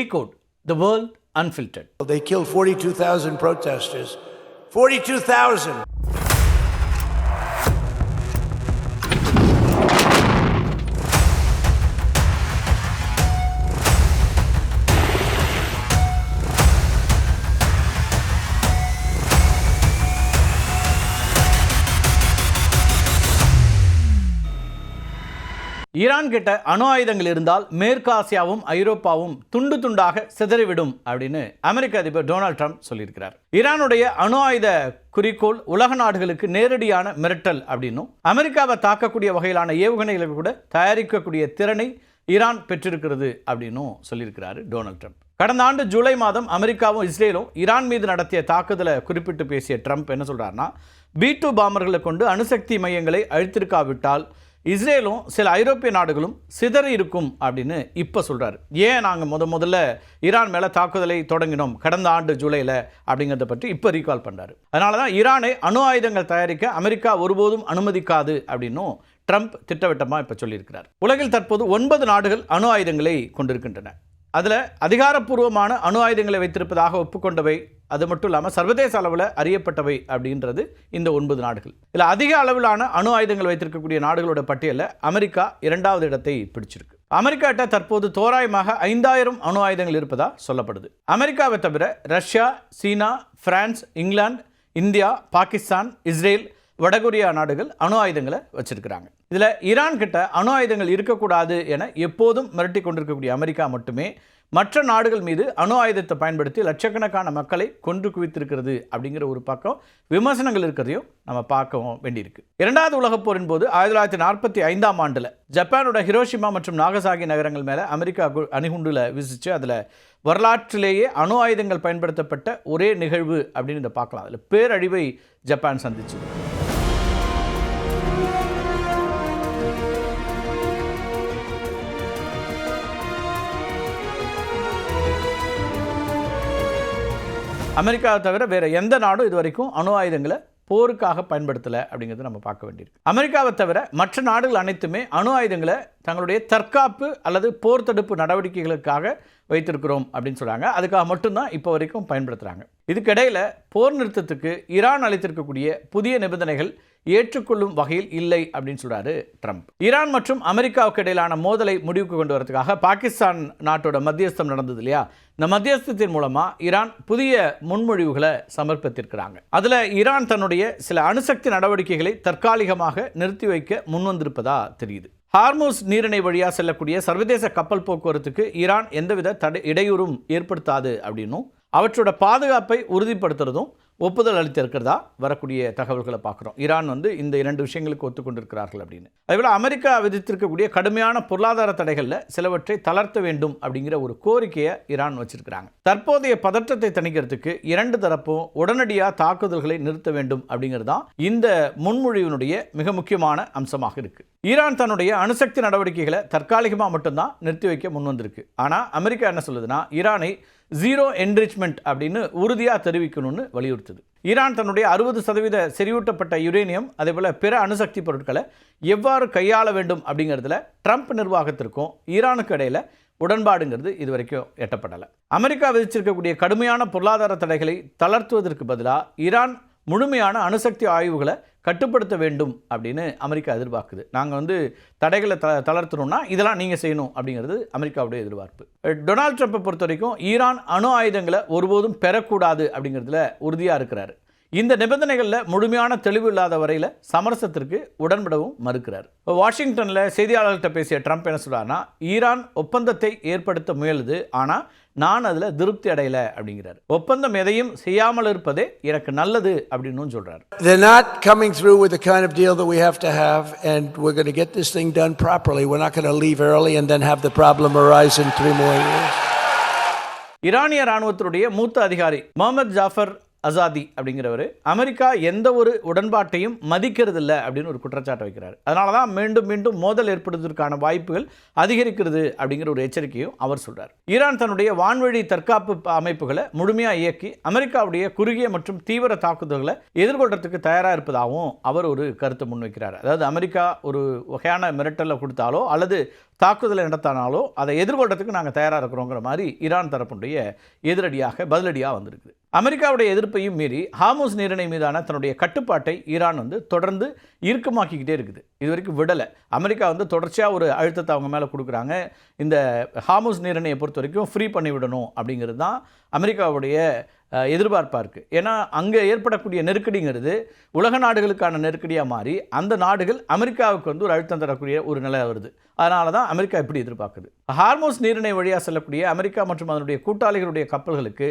Decode the World Unfiltered. They killed 42,000 protesters. 42,000! Iran கிட்ட அணு ஆயுதங்கள் இருந்தால் மேற்காசியாவும் ஐரோப்பாவும் துண்டு துண்டாக சிதறிவிடும் அப்படின்னு அமெரிக்க அதிபர் டொனால்ட் ட்ரம்ப் சொல்லியிருக்கிறார். ஈரானுடைய அணு ஆயுத குறிக்கோள் உலக நாடுகளுக்கு நேரடியான மிரட்டல் அப்படின்னும், அமெரிக்காவை தாக்கக்கூடிய வகையிலான ஏவுகணைகளை கூட தயாரிக்கக்கூடிய திறனை ஈரான் பெற்றிருக்கிறது அப்படின்னும் சொல்லியிருக்கிறாரு டொனால்ட் ட்ரம்ப். கடந்த ஆண்டு ஜூலை மாதம் அமெரிக்காவும் இஸ்ரேலும் ஈரான் மீது நடத்திய தாக்குதலை குறிப்பிட்டு பேசிய ட்ரம்ப் என்ன சொல்றாருன்னா, B-2 பாம்பர்களை கொண்டு அணுசக்தி மையங்களை அழித்திருக்காவிட்டால் இஸ்ரேலும் சில ஐரோப்பிய நாடுகளும் சிதறி இருக்கும் அப்படின்னு இப்போ சொல்கிறார். ஏன் நாங்கள் முதல்ல ஈரான் மேலே தாக்குதலை தொடங்கினோம் கடந்த ஆண்டு ஜூலையில் அப்படிங்கிறத பற்றி இப்போ ரீகால் பண்ணுறாரு. அதனால தான் ஈரானை அணு ஆயுதங்கள் தயாரிக்க அமெரிக்கா ஒருபோதும் அனுமதிக்காது அப்படின்னும் ட்ரம்ப் திட்டவட்டமாக இப்போ சொல்லியிருக்கிறார். உலகில் தற்போது 9 நாடுகள் அணு ஆயுதங்களை கொண்டிருக்கின்றன. அதில் அதிகாரப்பூர்வமான அணு ஆயுதங்களை வைத்திருப்பதாக ஒப்புக்கொண்டவை, அது மட்டும் இல்லாமல் சர்வதேச அளவில் அறியப்பட்டவை அப்படின்றது இந்த 9 நாடுகள். இதில் அதிக அளவிலான அணு ஆயுதங்கள் வைத்திருக்கக்கூடிய நாடுகளோட பட்டியலில் அமெரிக்கா 2வது இடத்தை பிடிச்சிருக்கு. அமெரிக்காட்ட தற்போது தோராயமாக 5000 அணு ஆயுதங்கள் இருப்பதா சொல்லப்படுது. அமெரிக்காவை தவிர ரஷ்யா, சீனா, பிரான்ஸ், இங்கிலாந்து, இந்தியா, பாகிஸ்தான், இஸ்ரேல், வடகொரியா நாடுகள் அணு ஆயுதங்களை வச்சிருக்கிறாங்க. இதில் ஈரான் கிட்ட அணு ஆயுதங்கள் இருக்கக்கூடாது என எப்போதும் மிரட்டி கொண்டிருக்கக்கூடிய அமெரிக்கா மட்டுமே மற்ற நாடுகள் மீது அணு ஆயுதத்தை பயன்படுத்தி லட்சக்கணக்கான மக்களை கொன்று குவித்திருக்கிறது அப்படிங்கிற ஒரு பக்கம் விமர்சனங்கள் இருக்கிறதையும் நம்ம பார்க்க வேண்டியிருக்கு. 2வது உலகப் போரின் போது 1945ஆம் ஆண்டில் ஜப்பானோட ஹிரோஷிமா மற்றும் நாகசாகி நகரங்கள் மேலே அமெரிக்கா அணுகுண்டுல வீசிச்சு அதில் வரலாற்றிலேயே அணு ஆயுதங்கள் பயன்படுத்தப்பட்ட ஒரே நிகழ்வு அப்படின்னு இதை பார்க்கலாம். அதில் பேரழிவை ஜப்பான் சந்திச்சு. அமெரிக்காவை தவிர வேறு எந்த நாடும் இது வரைக்கும் அணு ஆயுதங்களை போருக்காக பயன்படுத்தலை அப்படிங்கிறது நம்ம பார்க்க வேண்டியிருக்கு. அமெரிக்காவை தவிர மற்ற நாடுகள் அனைத்துமே அணு ஆயுதங்களை தங்களுடைய தற்காப்பு அல்லது போர் தடுப்பு நடவடிக்கைகளுக்காக வைத்திருக்கிறோம் அப்படின்னு சொல்கிறாங்க. அதுக்காக மட்டும்தான் இப்போ வரைக்கும் பயன்படுத்துகிறாங்க. இதுக்கிடையில் போர் நிறுத்தத்துக்கு ஈரான் அளித்திருக்கக்கூடிய புதிய நிபந்தனைகள் ஏற்றுக்கொள்ளும் வகையில் இல்லை அப்படின்னு சொல்கிறாரு ட்ரம்ப். ஈரான் மற்றும் அமெரிக்காவுக்கு இடையிலான மோதலை முடிவுக்கு கொண்டு வரதுக்காக பாகிஸ்தான் நாட்டோட மத்தியஸ்தம் நடந்தது இல்லையா, இந்த மத்தியஸ்தத்தின் மூலமாக ஈரான் புதிய முன்மொழிவுகளை சமர்ப்பித்திருக்கிறாங்க. அதில் ஈரான் தன்னுடைய சில அணுசக்தி நடவடிக்கைகளை தற்காலிகமாக நிறுத்தி வைக்க முன்வந்திருப்பதா தெரியுது. ஹார்மூஸ் நீரிணை வழியாக செல்லக்கூடிய சர்வதேச கப்பல் போக்குவரத்துக்கு ஈரான் எந்தவித இடையூறும் ஏற்படுத்தாது அப்படின்னும், அவற்றோட பாதுகாப்பை உறுதிப்படுத்துறதும் ஒப்புதல் அளித்திருக்கிறதா வரக்கூடிய தகவல்களை பார்க்குறோம். ஈரான் இந்த 2 விஷயங்களுக்கு ஒத்துக்கொண்டிருக்கிறார்கள் அப்படின்னு. அதேபோல் அமெரிக்கா விதித்திருக்கக்கூடிய கடுமையான பொருளாதார தடைகளில் சிலவற்றை தளர்த்த வேண்டும் அப்படிங்கிற ஒரு கோரிக்கையை ஈரான் வச்சிருக்கிறாங்க. தற்போதைய பதற்றத்தை தணிக்கிறதுக்கு 2 தரப்பும் உடனடியாக தாக்குதல்களை நிறுத்த வேண்டும் அப்படிங்கிறது தான் இந்த முன்மொழிவினுடைய மிக முக்கியமான அம்சமாக இருக்கு. ஈரான் தன்னுடைய அணுசக்தி நடவடிக்கைகளை தற்காலிகமாக மட்டும்தான் நிறுத்தி வைக்க முன்வந்திருக்கு. ஆனால் அமெரிக்கா என்ன சொல்லுதுன்னா, ஈரானை 0 என்ரிச்மெண்ட் அப்படின்னு உறுதியாக தெரிவிக்கணும்னு வலியுறுத்துது. ஈரான் தன்னுடைய 60% செறிவூட்டப்பட்ட யுரேனியம் அதேபோல் பிற அணுசக்தி பொருட்களை எவ்வாறு கையாள வேண்டும் அப்படிங்கிறதுல ட்ரம்ப் நிர்வாகத்திற்கும் ஈரானுக்கு இடையில் உடன்பாடுங்கிறது இதுவரைக்கும் எட்டப்படலை. அமெரிக்கா விதிச்சிருக்கக்கூடிய கடுமையான பொருளாதார தடைகளை தளர்த்துவதற்கு பதிலாக ஈரான் முழுமையான அணுசக்தி ஆய்வுகளை கட்டுப்படுத்த வேண்டும் அப்படின்னு அமெரிக்கா எதிர்பார்க்குது. நாங்கள் தடைகளை தளர்த்தணும்னா இதெல்லாம் நீங்கள் செய்யணும் அப்படிங்கிறது அமெரிக்காவுடைய எதிர்பார்ப்பு. டொனால்ட் ட்ரம்ப்பை பொறுத்த வரைக்கும் ஈரான் அணு ஆயுதங்களை ஒருபோதும் பெறக்கூடாது அப்படிங்கிறதுல உறுதியாக இருக்கிறாரு. இந்த நிபந்தனைகளில் முழுமையான தெளிவு இல்லாத வரையில் சமரசத்திற்கு உடன்படவும் மறுக்கிறார். வாஷிங்டனில் செய்தியாளர்கள்ட்ட பேசிய ட்ரம்ப் என்ன சொல்றாருன்னா, ஈரான் ஒப்பந்தத்தை ஏற்படுத்த முயலுது, ஆனால் நான் அதில் திருப்தி அடையல அப்படிங்கிறார். ஒப்பந்தம் எதையும் செய்யாமல் இருப்பதே எனக்கு நல்லது அப்படின்னு சொல்றாரு. They're not coming through with the kind of deal that we have to have, and we're going to get this thing done properly. We're not going to leave early and then have the problem arise in 3 more years. ஈரானிய ராணுவத்தினுடைய மூத்த அதிகாரி Mohammed Jaffer Azadi அப்படிங்கிறவர் America எந்த ஒரு உடன்பாட்டையும் மதிக்கிறது இல்லை அப்படின்னு ஒரு குற்றச்சாட்டை வைக்கிறார். அதனால தான் மீண்டும் மீண்டும் மோதல் ஏற்படுவதற்கான வாய்ப்புகள் அதிகரிக்கிறது அப்படிங்கிற ஒரு எச்சரிக்கையும் அவர் சொல்றார். ஈரான் தன்னுடைய வான்வழி தற்காப்பு அமைப்புகளை முழுமையாக இயக்கி அமெரிக்காவுடைய குறுகிய மற்றும் தீவிர தாக்குதல்களை எதிர்கொள்றதுக்கு தயாராக இருப்பதாகவும் அவர் ஒரு கருத்தை முன்வைக்கிறார். அதாவது அமெரிக்கா ஒரு வகையான மிரட்டலை கொடுத்தாலோ அல்லது தாக்குதலை நடத்தினாலோ அதை எதிர்கொள்றதுக்கு நாங்கள் தயாராக இருக்கிறோங்கிற மாதிரி ஈரான் தரப்புடைய பதிலடியாக வந்திருக்குது. அமெரிக்காவுடைய எதிர்ப்பையும் மீறி ஹார்முஸ் நீரிணை மீதான தன்னுடைய கட்டுப்பாட்டை ஈரான் தொடர்ந்து இறுக்கமாக்கிக்கிட்டே இருக்குது. இது வரைக்கும் விடலை. அமெரிக்கா தொடர்ச்சியாக ஒரு அழுத்தத்தை அவங்க மேலே கொடுக்குறாங்க. இந்த ஹார்முஸ் நீரிணையை பொறுத்த வரைக்கும் ஃப்ரீ பண்ணி விடணும் அப்படிங்கிறது தான் அமெரிக்காவுடைய எதிர்பார்ப்பாக இருக்குது. ஏன்னா அங்கே ஏற்படக்கூடிய நெருக்கடிங்கிறது உலக நாடுகளுக்கான நெருக்கடியாக மாறி அந்த நாடுகள் அமெரிக்காவுக்கு ஒரு அழுத்தம் தரக்கூடிய ஒரு நிலை வருது. அதனால தான் அமெரிக்கா இப்படி எதிர்பார்க்குது. ஹார்முஸ் நீரிணை வழியாக செல்லக்கூடிய அமெரிக்கா மற்றும் அதனுடைய கூட்டாளிகளுடைய கப்பல்களுக்கு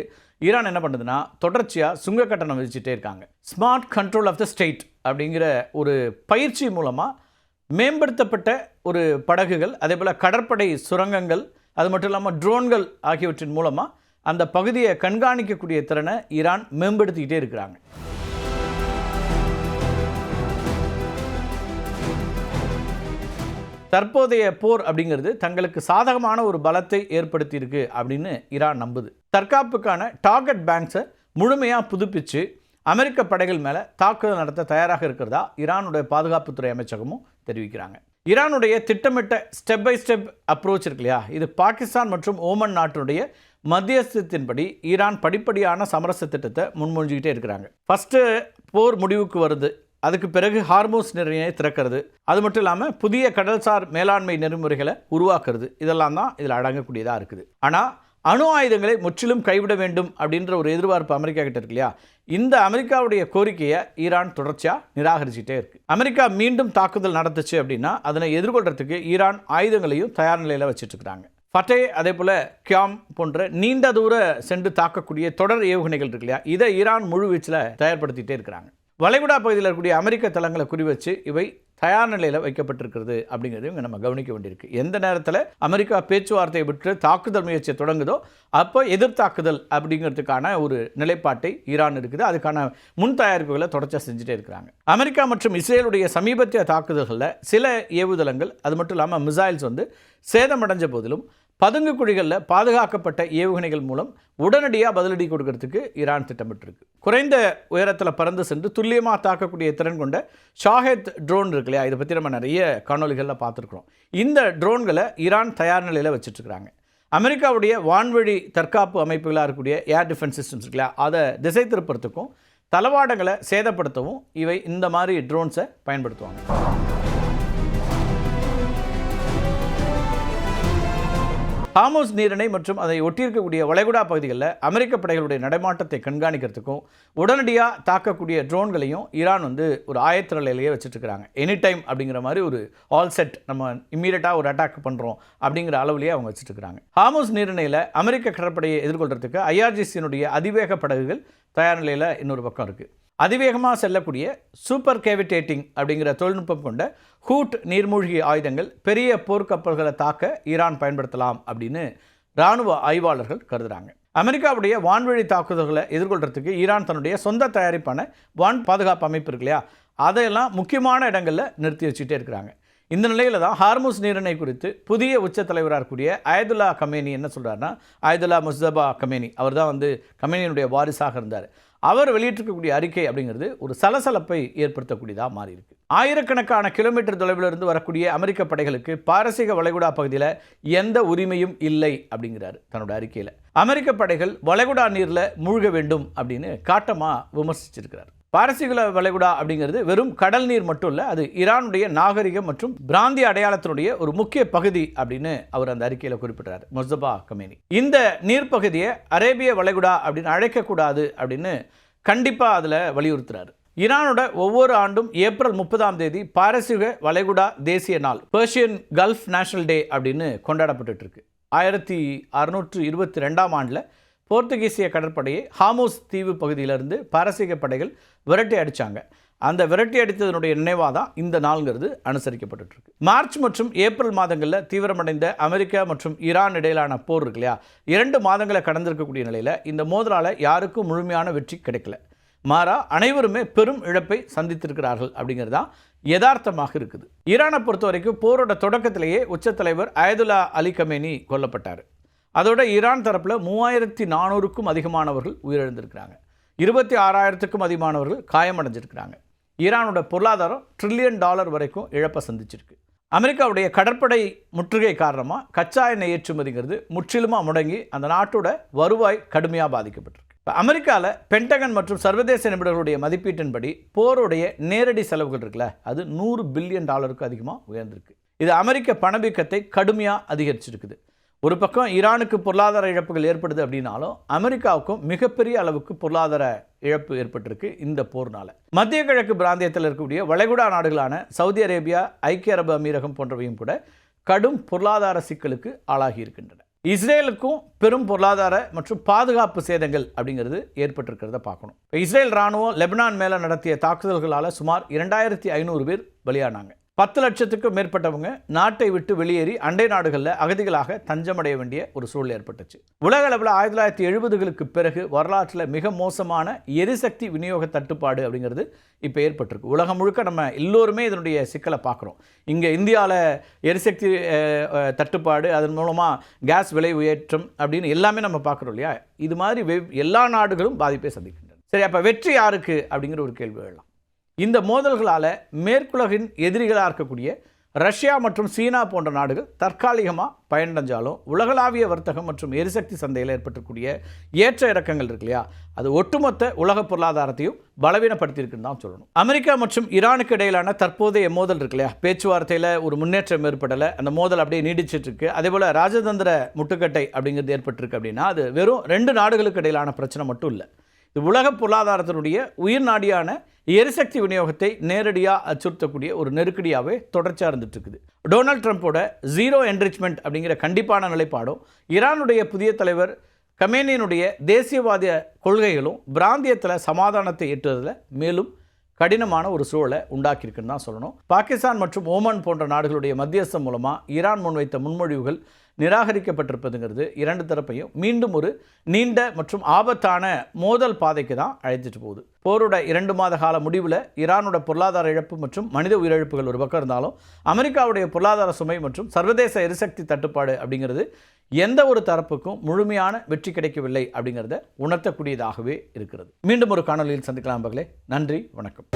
ஈரான் என்ன பண்ணுதுன்னா தொடர்ச்சியாக சுங்க கட்டணம் விதிச்சுட்டே இருக்காங்க. Smart control of the state அப்படிங்கிற ஒரு பயிற்சி மூலமாக மேம்படுத்தப்பட்ட ஒரு படகுகள், அதே போல் கடற்படை சுரங்கங்கள், அது மட்டும் இல்லாமல் ட்ரோன்கள் ஆகியவற்றின் மூலமாக அந்த பகுதியை கண்காணிக்கக்கூடிய திறனை ஈரான் மேம்படுத்திக்கிட்டே இருக்கிறாங்க. தற்போதைய போர் அப்படிங்கிறது தங்களுக்கு சாதகமான ஒரு பலத்தை ஏற்படுத்தி இருக்கு அப்படின்னு ஈரான் நம்புது. தற்காப்புக்கான டார்கெட் பேங்க்ஸை முழுமையாக புதுப்பிச்சு அமெரிக்க படைகள் மேலே தாக்குதல் நடத்த தயாராக இருக்கிறதா ஈரானுடைய பாதுகாப்புத்துறை அமைச்சகமும் தெரிவிக்கிறாங்க. ஈரானுடைய திட்டமிட்ட ஸ்டெப் பை ஸ்டெப் அப்ரோச் இருக்கு இல்லையா, இது பாகிஸ்தான் மற்றும் ஓமன் நாட்டினுடைய மத்தியஸ்தத்தின்படி ஈரான் படிப்படியான சமரச திட்டத்தை முன்மொழிஞ்சிக்கிட்டே இருக்கிறாங்க. ஃபஸ்ட்டு போர் முடிவுக்கு வருது, அதுக்கு பிறகு ஹார்முஸ் நீரிணையை திறக்கிறது, அது மட்டும் இல்லாமல் புதிய கடல்சார் மேலாண்மை நெறிமுறைகளை உருவாக்குறது, இதெல்லாம் தான் இதில் அடங்கக்கூடியதாக இருக்குது. ஆனால் அணு ஆயுதங்களை முற்றிலும் கைவிட வேண்டும் அப்படின்ற ஒரு எதிர்பார்ப்பு அமெரிக்கா கிட்ட இருக்கு இல்லையா, இந்த அமெரிக்காவுடைய கோரிக்கையை ஈரான் தொடர்ச்சியாக நிராகரிச்சுட்டே இருக்கு. அமெரிக்கா மீண்டும் தாக்குதல் நடத்துச்சு அப்படின்னா அதனை எதிர்கொள்றதுக்கு ஈரான் ஆயுதங்களையும் தயார் நிலையில் வச்சுட்டு இருக்கிறாங்க. ஃபட்டே, அதே போல் கியாம் போன்ற நீண்ட தூர சென்று தாக்கக்கூடிய தொடர் ஏவுகணைகள் இருக்கு இல்லையா, இதை ஈரான் முழு வீச்சில் தயார்படுத்திகிட்டே இருக்கிறாங்க. வளைகுடா பகுதியில் இருக்கக்கூடிய அமெரிக்க தளங்களை குறிவச்சு இவை தயார் நிலையில் வைக்கப்பட்டிருக்கிறது அப்படிங்கிறது இங்கே நம்ம கவனிக்க வேண்டியிருக்கு. எந்த நேரத்தில் அமெரிக்கா பேச்சுவார்த்தையை விட்டு தாக்குதல் முயற்சியை தொடங்குதோ அப்போ எதிர்த்தாக்குதல் அப்படிங்கிறதுக்கான ஒரு நிலைப்பாட்டை ஈரான் இருக்குது. அதுக்கான முன் தயாரிப்புகளை தொடர்ச்சியாக செஞ்சுட்டே இருக்கிறாங்க. அமெரிக்கா மற்றும் இஸ்ரேலுடைய சமீபத்திய தாக்குதல்களில் சில ஏவுதளங்கள், அது மட்டும் இல்லாமல் மிசைல்ஸ் சேதமடைஞ்ச போதிலும் பதுங்கு குழிகளில் பாதுகாக்கப்பட்ட ஏவுகணைகள் மூலம் உடனடியாக பதிலடி கொடுக்கறதுக்கு ஈரான் திட்டமிட்டிருக்கு. குறைந்த உயரத்தில் பறந்து சென்று துல்லியமாக தாக்கக்கூடிய திறன் கொண்ட ஷாஹெத் ட்ரோன் இருக்கு இல்லையா, இதை பற்றி நம்ம நிறைய காணொலிகளில் பார்த்துருக்குறோம். இந்த ட்ரோன்களை ஈரான் தயார் நிலையில் வச்சுட்ருக்குறாங்க. அமெரிக்காவுடைய வான்வழி தற்காப்பு அமைப்புகளாக இருக்கக்கூடிய ஏர் டிஃபென்ஸ் சிஸ்டம்ஸ் இருக்குல்லையா, அதை திசை திருப்பறதுக்கும் தளவாடங்களை சேதப்படுத்தவும் இவை இந்த மாதிரி ட்ரோன்ஸை பயன்படுத்துவாங்க. ஹார்முஸ் நீரிணை மற்றும் அதை ஒட்டியிருக்கக்கூடிய வளைகுடா பகுதிகளில் அமெரிக்க படைகளுடைய நடைமாட்டத்தை கண்காணிக்கிறதுக்கும் உடனடியாக தாக்கக்கூடிய ட்ரோன்களையும் ஈரான் ஒரு ஆயத்த நிலையிலேயே வச்சுட்ருக்கிறாங்க. எனி டைம் அப்படிங்கிற மாதிரி ஒரு ஆல் செட், நம்ம இம்மீடியட்டாக ஒரு அட்டாக் பண்ணுறோம் அப்படிங்கிற அளவுலேயே அவங்க வச்சுட்ருக்கிறாங்க. ஹார்முஸ் நீரிணையில் அமெரிக்க கடற்படையை எதிர்கொள்கிறதுக்கு ஐஆர்ஜிசியினுடைய அதிவேக படகுகள் தயார் நிலையில் இன்னொரு பக்கம் இருக்குது. அதிவேகமாக செல்லக்கூடிய சூப்பர் கேவிடேட்டிங் அப்படிங்கிற தொழில்நுட்பம் கொண்ட ஹூட் நீர்மூழ்கி ஆயுதங்கள் பெரிய போர்க்கப்பல்களை தாக்க ஈரான் பயன்படுத்தலாம் அப்படின்னு இராணுவ ஆய்வாளர்கள் கருதுகிறாங்க. அமெரிக்காவுடைய வான்வழி தாக்குதல்களை எதிர்கொள்கிறதுக்கு ஈரான் தன்னுடைய சொந்த தயாரிப்பான வான் பாதுகாப்பு அமைப்பு இருக்கு இல்லையா, அதையெல்லாம் முக்கியமான இடங்களில் நிறுத்தி வச்சுட்டே இருக்கிறாங்க. இந்த நிலையில் தான் ஹார்முஸ் நீரிணை குறித்து புதிய உச்ச தலைவராக இருக்கக்கூடிய அயதுல்லா கமேனி என்ன சொல்கிறாருன்னா, அயதுல்லா முஸ்தபா கமேனி, அவர் தான் கமேனியினுடைய வாரிசாக இருந்தார். அவர் வெளியிட்டிருக்கக்கூடிய அறிக்கை அப்படிங்கிறது ஒரு சலசலப்பை ஏற்படுத்தக்கூடியதாக மாறி இருக்கு. ஆயிரக்கணக்கான கிலோமீட்டர் தொலைவில் இருந்து வரக்கூடிய அமெரிக்க படைகளுக்கு பாரசீக வளைகுடா பகுதியில் எந்த உரிமையும் இல்லை அப்படிங்கிறாரு தன்னோட அறிக்கையில். அமெரிக்க படைகள் வளைகுடா நீரில் மூழ்க வேண்டும் அப்படின்னு காட்டமாக விமர்சிச்சிருக்கிறார். பாரசீக வளைகுடா அப்படிங்கிறது வெறும் கடல் நீர் மட்டும் இல்லை, அது ஈரானுடைய நாகரிகம் மற்றும் பிராந்திய அடையாளத்தினுடைய ஒரு முக்கிய பகுதி அப்படின்னு அவர் அந்த அறிக்கையில் குறிப்பிட்டார் முஸ்தபா கமேனி. இந்த நீர்ப்பகுதியை அரேபிய வளைகுடா அப்படின்னு அழைக்கக்கூடாது அப்படின்னு கண்டிப்பாக அதில் வலியுறுத்துறாரு. ஈரானோட ஒவ்வொரு ஆண்டும் ஏப்ரல் 30 பாரசீக வளைகுடா தேசிய நாள், பெர்ஷியன் கல்ஃப் நேஷனல் டே அப்படின்னு கொண்டாடப்பட்டு இருக்கு. 1622 ஆண்டில் போர்த்துகீசிய கடற்படையை ஹார்முஸ் தீவு பகுதியிலிருந்து பாரசீக படைகள் விரட்டி அடித்தாங்க. அந்த விரட்டி அடித்ததனுடைய நினைவாக தான் இந்த நாள்ங்கிறது அனுசரிக்கப்பட்டு இருக்கு. மார்ச் மற்றும் ஏப்ரல் மாதங்களில் தீவிரமடைந்த அமெரிக்கா மற்றும் ஈரான் இடையிலான போர் இருக்கு இல்லையா, 2 மாதங்களை கடந்திருக்கக்கூடிய நிலையில் இந்த மோதலால் யாருக்கும் முழுமையான வெற்றி கிடைக்கல. மாறா அனைவருமே பெரும் இழப்பை சந்தித்திருக்கிறார்கள் அப்படிங்கிறது தான் யதார்த்தமாக இருக்குது. ஈரானை பொறுத்த வரைக்கும் போரோட தொடக்கத்திலேயே உச்சத்தலைவர் அயதுல்லா அலி கமேனி கொல்லப்பட்டார். அதோட ஈரான் தரப்பில் 3400க்கும் அதிகமானவர்கள் உயிரிழந்திருக்கிறாங்க. 26,000க்கும் அதிகமானவர்கள் காயமடைஞ்சிருக்கிறாங்க. ஈரானோட பொருளாதாரம் $1 trillion வரைக்கும் இழப்பை சந்திச்சிருக்கு. அமெரிக்காவுடைய கடற்படை முற்றுகை காரணமாக கச்சா எண்ணெய் ஏற்றுமதிங்கிறது முற்றிலுமாக முடங்கி அந்த நாட்டோட வருவாய் கடுமையாக பாதிக்கப்பட்டிருக்கு. இப்போ அமெரிக்காவில் பென்டகன் மற்றும் சர்வதேச நிபுணர்களுடைய மதிப்பீட்டின்படி போருடைய நேரடி செலவுகள் இருக்குல்ல, அது $100 பில்லியன் அதிகமாக உயர்ந்திருக்கு. இது அமெரிக்க பணவீக்கத்தை கடுமையாக அதிகரிச்சிருக்குது. ஒரு பக்கம் ஈரானுக்கு பொருளாதார இழப்புகள் ஏற்படுது அப்படின்னாலும் அமெரிக்காவுக்கும் மிகப்பெரிய அளவுக்கு பொருளாதார இழப்பு ஏற்பட்டிருக்கு இந்த போர்னால. மத்திய கிழக்கு பிராந்தியத்தில் இருக்கக்கூடிய வளைகுடா நாடுகளான சவுதி அரேபியா, ஐக்கிய அரபு அமீரகம் போன்றவையும் கூட கடும் பொருளாதார சிக்கலுக்கு ஆளாகி இருக்கின்றன. இஸ்ரேலுக்கும் பெரும் பொருளாதார மற்றும் பாதுகாப்பு சேதங்கள் அப்படிங்கிறது ஏற்பட்டிருக்கிறத பார்க்கணும். இஸ்ரேல் ராணுவம் லெபனான் மேலே நடத்திய தாக்குதல்களால் சுமார் 2500 பேர் பலியானாங்க. 10 லட்சத்துக்கும் மேற்பட்டவங்க நாட்டை விட்டு வெளியேறி அண்டை நாடுகளில் அகதிகளாக தஞ்சமடைய வேண்டிய ஒரு சூழல் ஏற்பட்டுச்சு. உலக அளவில் 1970களுக்கு பிறகு வரலாற்றில் மிக மோசமான எரிசக்தி விநியோக தட்டுப்பாடு அப்படிங்கிறது இப்போ ஏற்பட்டிருக்கு. உலகம் முழுக்க நம்ம எல்லோருமே இதனுடைய சிக்கலை பார்க்குறோம். இங்கே இந்தியாவில் எரிசக்தி தட்டுப்பாடு, அதன் மூலமாக கேஸ் விலை உயற்றம் அப்படின்னு எல்லாமே நம்ம பார்க்குறோம் இல்லையா? இது மாதிரி எல்லா நாடுகளும் பாதிப்பை சந்திக்கின்றன. சரி, அப்போ வெற்றி யாருக்கு அப்படிங்கிற ஒரு கேள்வி எழலாம். இந்த மோதல்களால் மேற்குலகின் எதிரிகளாக இருக்கக்கூடிய ரஷ்யா மற்றும் சீனா போன்ற நாடுகள் தற்காலிகமாக பயனடைஞ்சாலும் உலகளாவிய வர்த்தகம் மற்றும் எரிசக்தி சந்தையில் ஏற்பட்டிருக்கூடிய ஏற்ற இறக்கங்கள் இருக்கு இல்லையா, அது ஒட்டுமொத்த உலக பொருளாதாரத்தையும் பலவீனப்படுத்தியிருக்குன்னு தான் சொல்லணும். அமெரிக்கா மற்றும் ஈரானுக்கு இடையிலான தற்போதைய மோதல் இருக்கு இல்லையா, பேச்சுவார்த்தையில் ஒரு முன்னேற்றம் ஏற்படலை, அந்த மோதல் அப்படியே நீடிச்சிட்டு இருக்கு. அதே போல் ராஜதந்திர முட்டுக்கட்டை அப்படிங்கிறது ஏற்பட்டிருக்கு அப்படின்னா அது வெறும் 2 நாடுகளுக்கு இடையிலான பிரச்சனை மட்டும் இல்லை. இது உலக பொருளாதாரத்தினுடைய உயிர் நாடியான எரிசக்தி விநியோகத்தை நேரடியாக அச்சுறுத்தக்கூடிய ஒரு நெருக்கடியாகவே தொடர்ச்சியாக இருந்துட்டு இருக்குது. டொனால்ட் ட்ரம்ப்போட ஜீரோ என்ரிச்மெண்ட் அப்படிங்கிற கண்டிப்பான நிலைப்பாடும், ஈரானுடைய புதிய தலைவர் கமேனியினுடைய தேசியவாத கொள்கைகளும் பிராந்தியத்தில் சமாதானத்தை எட்டுவதில் மேலும் கடினமான ஒரு சூழலை உண்டாக்கியிருக்குன்னு தான் சொல்லணும். பாகிஸ்தான் மற்றும் ஓமான் போன்ற நாடுகளுடைய மத்தியஸ்தம் மூலமாக ஈரான் முன்வைத்த முன்மொழிவுகள் நிராகரிக்கப்பட்டிருப்பதுங்கிறது 2 தரப்பையும் மீண்டும் ஒரு நீண்ட மற்றும் ஆபத்தான மோதல் பாதைக்கு தான் அழைச்சிட்டு போகுது. போரோட 2 மாத கால முடிவில் ஈரானோட பொருளாதார இழப்பு மற்றும் மனித உயிரிழப்புகள் ஒரு பக்கம் இருந்தாலும் அமெரிக்காவுடைய பொருளாதார சுமை மற்றும் சர்வதேச எரிசக்தி தட்டுப்பாடு அப்படிங்கிறது எந்த ஒரு தரப்புக்கும் முழுமையான வெற்றி கிடைக்கவில்லை அப்படிங்கிறத உணர்த்தக்கூடியதாகவே இருக்கிறது. மீண்டும் ஒரு காணொலியில் சந்திக்கலாம் மகளே. நன்றி, வணக்கம்.